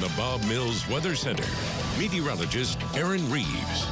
the Bob Mills Weather Center, meteorologist Aaron Reeves.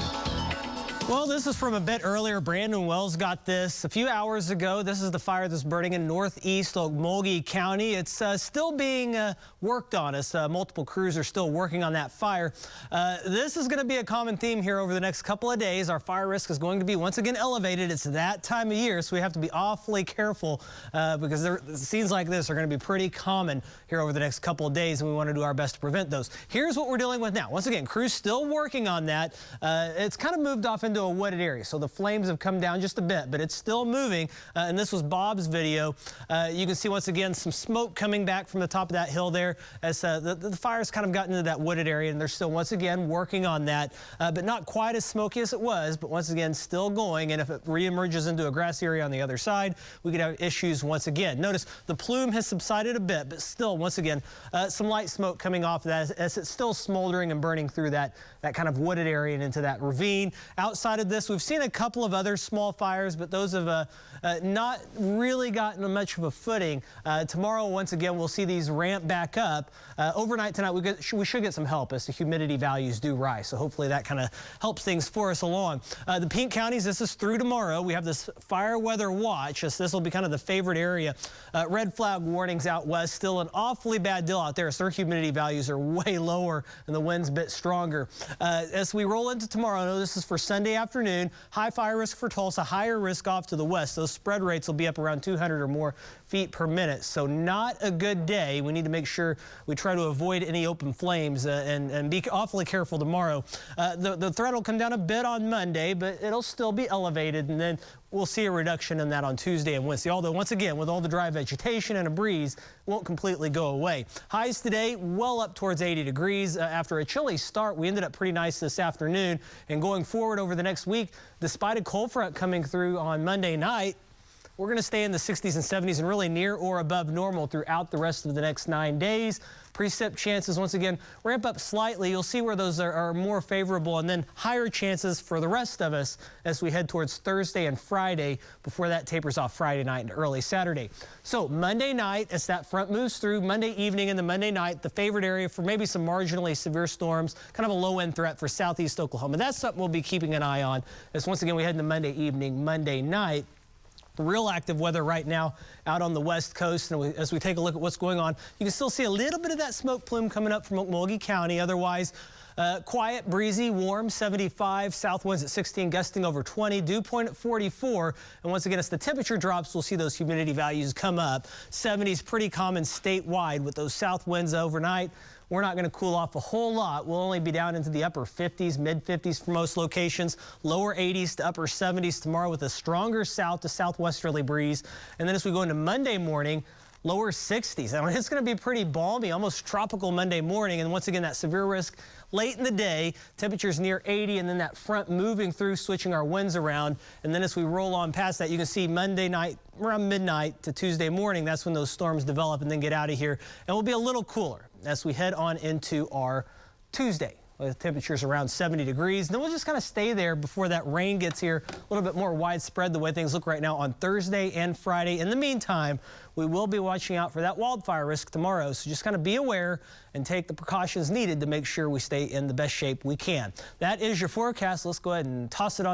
Well, this is from a bit earlier. Brandon Wells got this a few hours ago. This is the fire that's burning in northeast Okmulgee County. It's still being worked on as multiple crews are still working on that fire. This is going to be a common theme here over the next couple of days. Our fire risk is going to be once again elevated. It's that time of year, so we have to be awfully careful because scenes like this are going to be pretty common here over the next couple of days, and we want to do our best to prevent those. Here's what we're dealing with now. Once again, crews still working on that. It's kind of moved off into a wooded area, so the flames have come down just a bit, but it's still moving. And this was Bob's video. You can see once again some smoke coming back from the top of that hill there as the fire's kind of gotten into that wooded area, and they're still once again working on that, but not quite as smoky as it was, but once again still going. And if it reemerges into a grass area on the other side, we could have issues once again. Notice the plume has subsided a bit, but still once again some light smoke coming off of that as it's still smoldering and burning through that kind of wooded area and into that ravine. Outside of this, we've seen a couple of other small fires, but those have not really gotten much of a footing. Tomorrow, once again, we'll see these ramp back up. Overnight tonight, we should get some help as the humidity values do rise. So hopefully that kind of helps things for us along. The pink counties, this is through tomorrow. We have this fire weather watch. This will be kind of the favorite area. Red flag warnings out west. Still an awfully bad deal out there. So their humidity values are way lower and the wind's a bit stronger. As we roll into tomorrow, I know this is for Sunday afternoon. High fire risk for Tulsa, higher risk off to the west. Those spread rates will be up around 200 or more feet per minute. So not a good day. We need to make sure we try to avoid any open flames and be awfully careful tomorrow. The threat will come down a bit on Monday, but it'll still be elevated, and then we'll see a reduction in that on Tuesday and Wednesday. Although, once again, with all the dry vegetation and a breeze, it won't completely go away. Highs today, well up towards 80 degrees. After a chilly start, we ended up pretty nice this afternoon. And going forward over the next week, despite a cold front coming through on Monday night, we're going to stay in the 60s and 70s and really near or above normal throughout the rest of the next 9 days. Precip chances, once again, ramp up slightly. You'll see where those are more favorable, and then higher chances for the rest of us as we head towards Thursday and Friday before that tapers off Friday night and early Saturday. So Monday night, as that front moves through, Monday evening and the Monday night, the favorite area for maybe some marginally severe storms, kind of a low-end threat for southeast Oklahoma. That's something we'll be keeping an eye on as once again we head into Monday evening, Monday night. Real active weather right now out on the west coast, and as we take a look at what's going on, you can still see a little bit of that smoke plume coming up from Okmulgee County. Otherwise, quiet, breezy, warm, 75, south winds at 16, gusting over 20, dew point at 44. And once again, as the temperature drops, we'll see those humidity values come up. 70s pretty common statewide with those south winds overnight. We're not going to cool off a whole lot. We'll only be down into the upper 50s, mid 50s for most locations, lower 80s to upper 70s tomorrow with a stronger south to southwesterly breeze. And then as we go into Monday morning, lower 60s. I mean, it's going to be pretty balmy, almost tropical Monday morning. And once again, that severe risk late in the day, temperatures near 80, and then that front moving through, switching our winds around. And then as we roll on past that, you can see Monday night around midnight to Tuesday morning. That's when those storms develop and then get out of here. And we'll be a little cooler as we head on into our Tuesday, with temperatures around 70 degrees. And then we'll just kind of stay there before that rain gets here, a little bit more widespread the way things look right now on Thursday and Friday. In the meantime, we will be watching out for that wildfire risk tomorrow. So just kind of be aware and take the precautions needed to make sure we stay in the best shape we can. That is your forecast. Let's go ahead and toss it on.